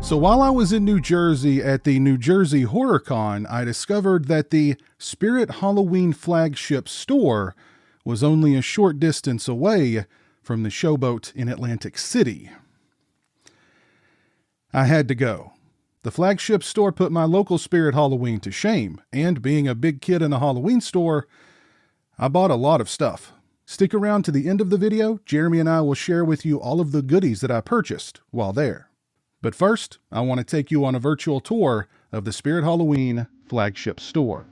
So while I was in New Jersey at the New Jersey HorrorCon, I discovered that the Spirit Halloween Flagship store was only a short distance away from the Showboat in Atlantic City. I had to go. The Flagship store put my local Spirit Halloween to shame, and being a big kid in a Halloween store, I bought a lot of stuff. Stick around to the end of the video. Jeremy and I will share with you all of the goodies that I purchased while there. But first, I want to take you on a virtual tour of the Spirit Halloween Flagship store.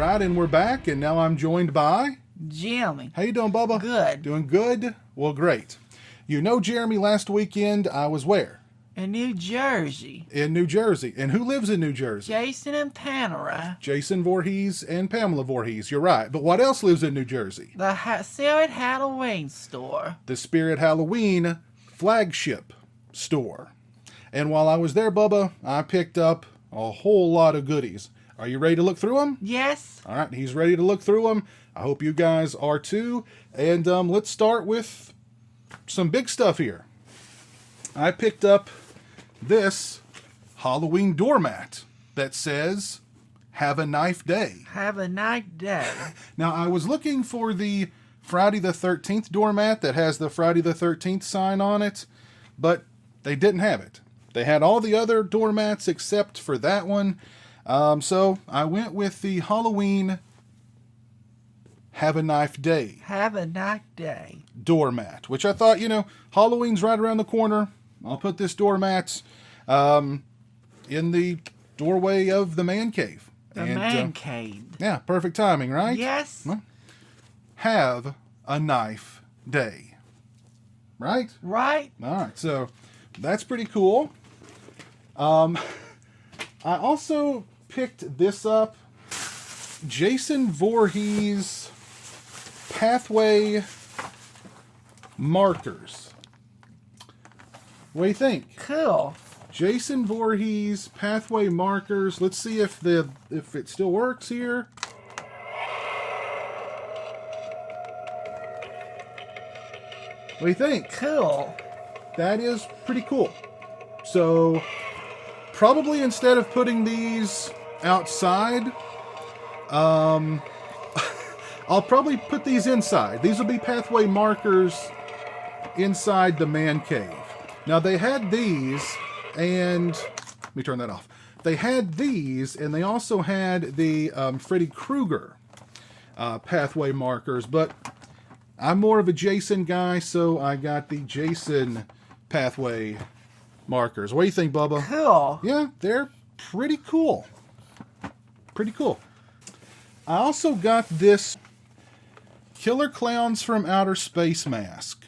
right, and we're back, and now I'm joined by Jimmy. How you doing, Bubba? Good. Doing good? Well, great. You know, Jeremy, last weekend I was where? In New Jersey. In New Jersey. And who lives in New Jersey? Jason and Panera. Jason Voorhees and Pamela Voorhees. You're right. But what else lives in New Jersey? The Spirit Halloween store. The Spirit Halloween Flagship store. And while I was there, Bubba, I picked up a whole lot of goodies. Are you ready to look through them? Yes. All right, he's ready to look through them. I hope you guys are too. And let's start with some big stuff here. I picked up this Halloween doormat that says, "Have a knife day." Have a nice day. Now, I was looking for the Friday the 13th doormat that has the Friday the 13th sign on it, but they didn't have it. They had all the other doormats except for that one. So I went with the Halloween Have a Knife Day Have a nice day. doormat, which I thought, Halloween's right around the corner. I'll put this doormat in the doorway of the man cave. The man cave. Yeah, perfect timing, right? Yes. Well, have a knife day. Right? Right. All right, so that's pretty cool. I also picked this up. Jason Voorhees Pathway Markers. What do you think? Cool. Jason Voorhees Pathway Markers. Let's see if it still works here. What do you think? Cool. That is pretty cool. So, probably instead of putting these outside, I'll probably put these inside. These will be pathway markers inside the man cave. Now, they had these, and let me turn that off. They had these, and they also had the Freddy Krueger pathway markers, but I'm more of a Jason guy, so I got the Jason pathway markers. What do you think, Bubba? Cool. Yeah, they're pretty cool. Pretty cool. I also got this Killer Clowns from Outer Space mask.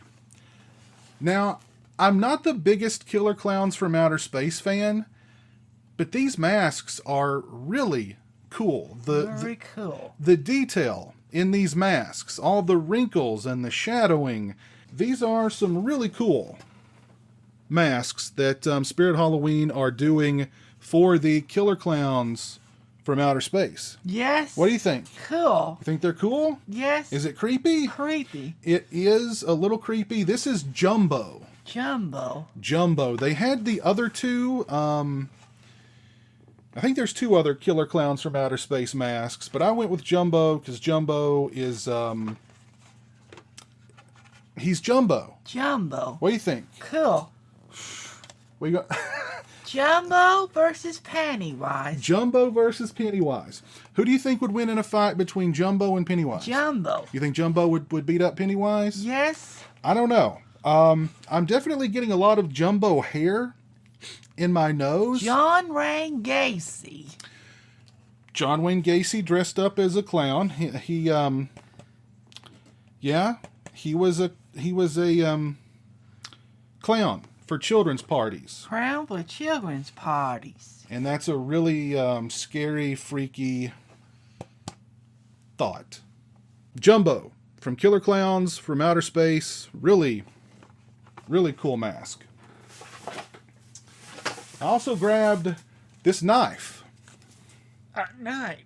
Now, I'm not the biggest Killer Clowns from Outer Space fan, but these masks are really cool. Very cool. The detail in these masks, all the wrinkles and the shadowing, these are some really cool masks that Spirit Halloween are doing for the Killer Clowns from Outer Space. Yes. What do you think? Cool. You think they're cool? Yes. Is it creepy? Creepy. It is a little creepy. This is Jumbo. Jumbo. They had the other two. I think there's two other Killer Clowns from Outer Space masks, but I went with Jumbo because Jumbo is he's Jumbo. Jumbo. What do you think? Cool. We got Jumbo versus Pennywise. Jumbo versus Pennywise. Who do you think would win in a fight between Jumbo and Pennywise? Jumbo. You think Jumbo would beat up Pennywise? Yes. I don't know. I'm definitely getting a lot of Jumbo hair in my nose. John Wayne Gacy. John Wayne Gacy dressed up as a clown. He was a clown for children's parties. Crown for children's parties. And that's a really scary, freaky thought. Jumbo from Killer Clowns from Outer Space. Really, really cool mask. I also grabbed this knife. A knife.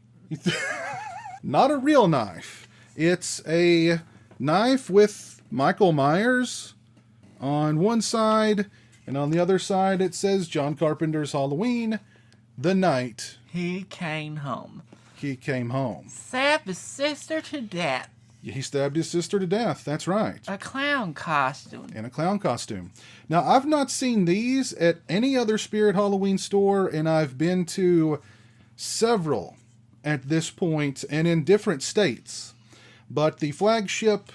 Not a real knife. It's a knife with Michael Myers on one side, and on the other side it says John Carpenter's Halloween, the night He came home. he came home. Stabbed his sister to death. He stabbed his sister to death, that's right. A clown costume. In a clown costume. Now, I've not seen these at any other Spirit Halloween store, and I've been to several at this point, and in different states. But the flagship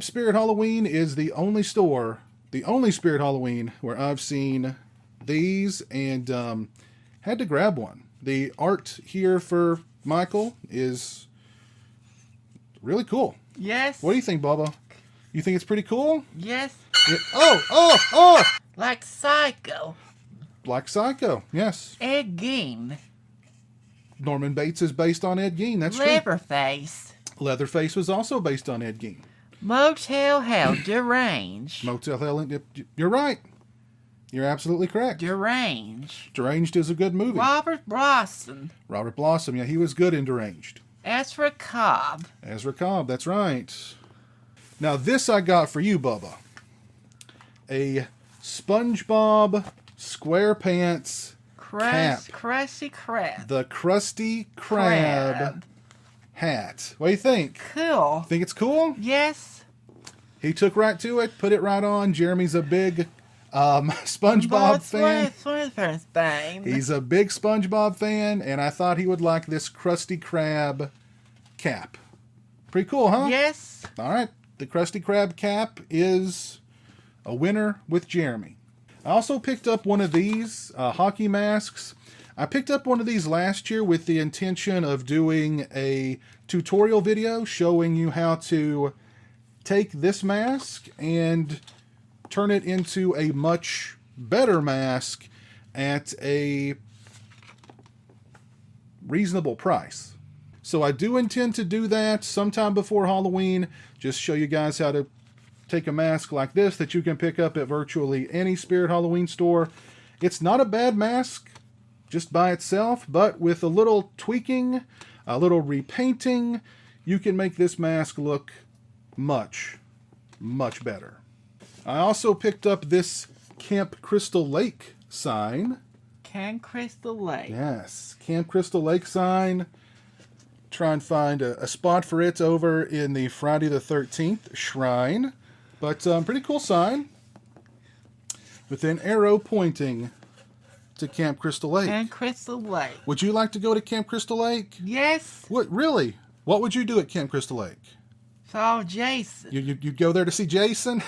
Spirit Halloween is the only store, the only Spirit Halloween where I've seen these, and had to grab one. The art here for Michael is really cool. Yes. What do you think, Bubba? You think it's pretty cool? Yes. Oh! Like Psycho. Like Psycho, yes. Ed Gein. Norman Bates is based on Ed Gein, that's true. Leatherface. Leatherface was also based on Ed Gein. Motel Hell. Deranged. Motel Hell, you're right. You're absolutely correct. Deranged. Deranged is a good movie. Robert Blossom. Robert Blossom, yeah, he was good in Deranged. Ezra Cobb. Ezra Cobb, that's right. Now this I got for you, Bubba. A SpongeBob SquarePants cap. Krusty Krab. The Krusty Krab hat. What do you think? Cool. Think it's cool? Yes. He took right to it, put it right on. Jeremy's a big SpongeBob fan. He's a big SpongeBob fan, and I thought he would like this Krusty Krab cap. Pretty cool, huh? Yes. All right. The Krusty Krab cap is a winner with Jeremy. I also picked up one of these hockey masks. I picked up one of these last year with the intention of doing a tutorial video showing you how to take this mask and turn it into a much better mask at a reasonable price. So I do intend to do that sometime before Halloween. Just show you guys how to take a mask like this that you can pick up at virtually any Spirit Halloween store. It's not a bad mask just by itself, but with a little tweaking, a little repainting, you can make this mask look much, much better. I also picked up this Camp Crystal Lake sign. Camp Crystal Lake. Yes, Camp Crystal Lake sign. Try and find a spot for it over in the Friday the 13th shrine. But pretty cool sign with an arrow pointing to Camp Crystal Lake. Camp Crystal Lake. Would you like to go to Camp Crystal Lake? Yes. What, really? What would you do at Camp Crystal Lake? Saw Jason. You'd go there to see Jason?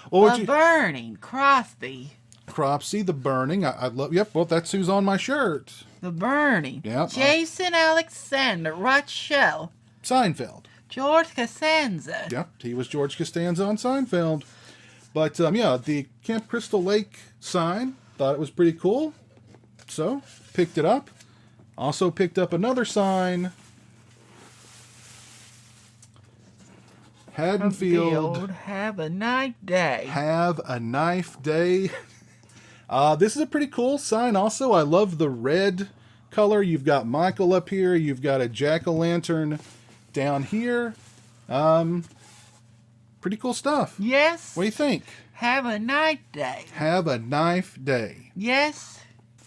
Or would The you... Burning. Crosby. Cropsy, The Burning. I love... Yep, well, that's who's on my shirt. The Burning. Yep. Jason Alexander. Right show. Seinfeld. George Costanza. Yep, he was George Costanza on Seinfeld. But, yeah, the Camp Crystal Lake sign, thought it was pretty cool. So, picked it up. Also picked up another sign. Haddonfield. Have a nice day. Have a knife day. This is a pretty cool sign also. I love the red color. You've got Michael up here. You've got a jack-o'-lantern down here. Pretty cool stuff. Yes. What do you think? Have a nice day. Have a knife day. Yes.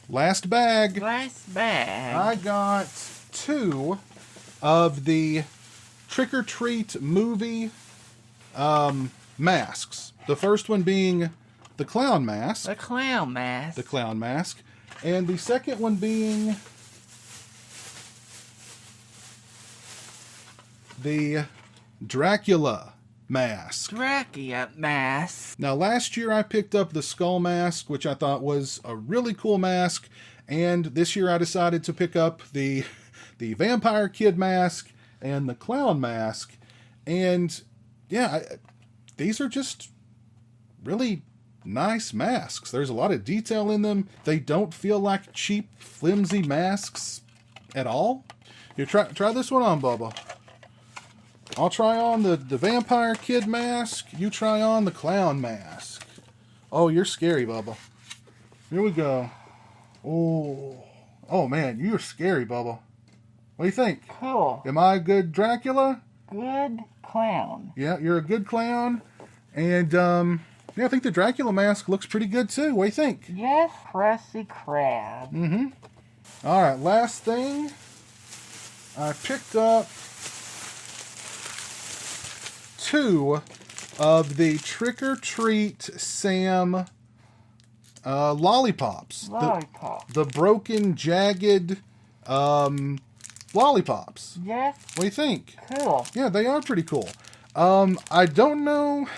Last bag. Last bag. I got 2 of the Trick or Treat movie masks. The first one being the clown mask. The clown mask. The clown mask. And the second one being the Dracula mask. Dracula mask. Now, last year I picked up the skull mask, which I thought was a really cool mask. And this year I decided to pick up the Vampire Kid mask and the clown mask. And yeah, these are just really nice masks. There's a lot of detail in them. They don't feel like cheap, flimsy masks at all. You try this one on, Bubba. I'll try on the Vampire Kid mask. You try on the clown mask. Oh, you're scary, Bubba. Here we go. Oh man, you're scary, Bubba. What do you think? Cool. Am I a good Dracula? Good clown. Yeah, you're a good clown. And, yeah, I think the Dracula mask looks pretty good, too. What do you think? Yes, Krusty Krab. Mm-hmm. All right, last thing. I picked up 2 of the Trick or Treat Sam lollipops. Lollipop. The broken, jagged lollipops. Yes. What do you think? Cool. Yeah, they are pretty cool. I don't know.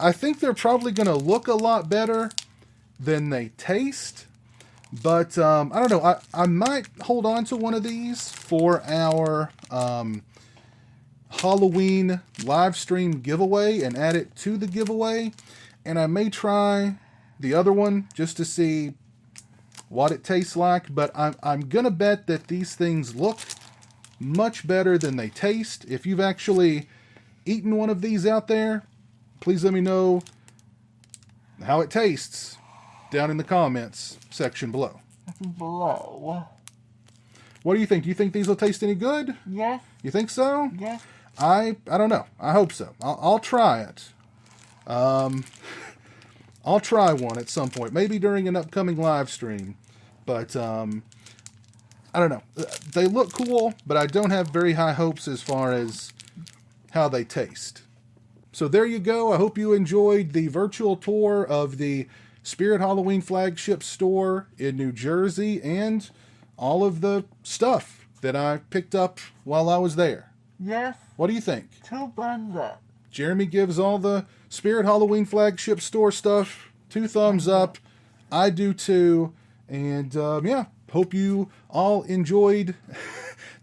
I think they're probably going to look a lot better than they taste. But I don't know. I might hold on to one of these for our Halloween live stream giveaway and add it to the giveaway. And I may try the other one just to see what it tastes like. But I'm going to bet that these things look much better than they taste. If you've actually eaten one of these out there, please let me know how it tastes down in the comments section below. Below. What do you think? Do you think these will taste any good? Yes. You think so? Yes. I don't know. I hope so. I'll try it. I'll try one at some point, maybe during an upcoming live stream. But I don't know. They look cool, but I don't have very high hopes as far as how they taste. So there you go. I hope you enjoyed the virtual tour of the Spirit Halloween Flagship store in New Jersey and all of the stuff that I picked up while I was there. Yes. What do you think? 2 thumbs up. Jeremy gives all the Spirit Halloween Flagship store stuff 2 thumbs up. I do too. And yeah, hope you all enjoyed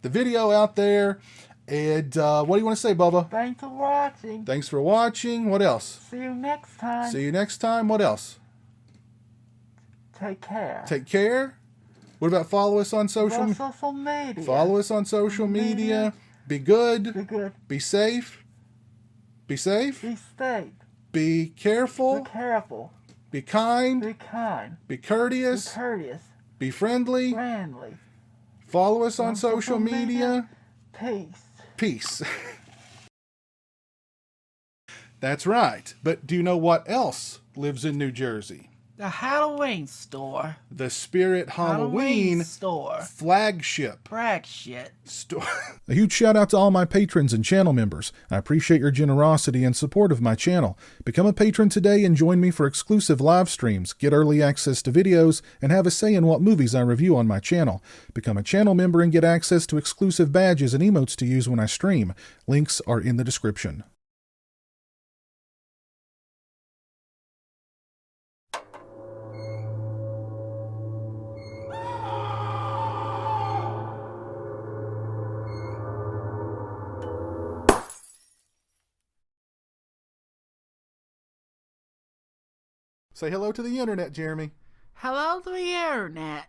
the video out there. And what do you want to say, Bubba? Thanks for watching. Thanks for watching. What else? See you next time. See you next time. What else? Take care. Take care. What about follow us on social media? Follow us on social media. Be good. Be good. Be safe. Be safe. Be safe. Be careful. Be careful. Be kind. Be kind. Be courteous. Be courteous. Be friendly. Friendly. Follow us on social media. Peace. Peace. That's right. But do you know what else lives in New Jersey? The Halloween store. The Spirit Halloween store. Flagship store. A huge shout out to all my patrons and channel members. I appreciate your generosity and support of my channel. Become a patron today and join me for exclusive live streams, get early access to videos, and have a say in what movies I review on my channel. Become a channel member and get access to exclusive badges and emotes to use when I stream. Links are in the description. Say hello to the internet, Jeremy. Hello to the internet.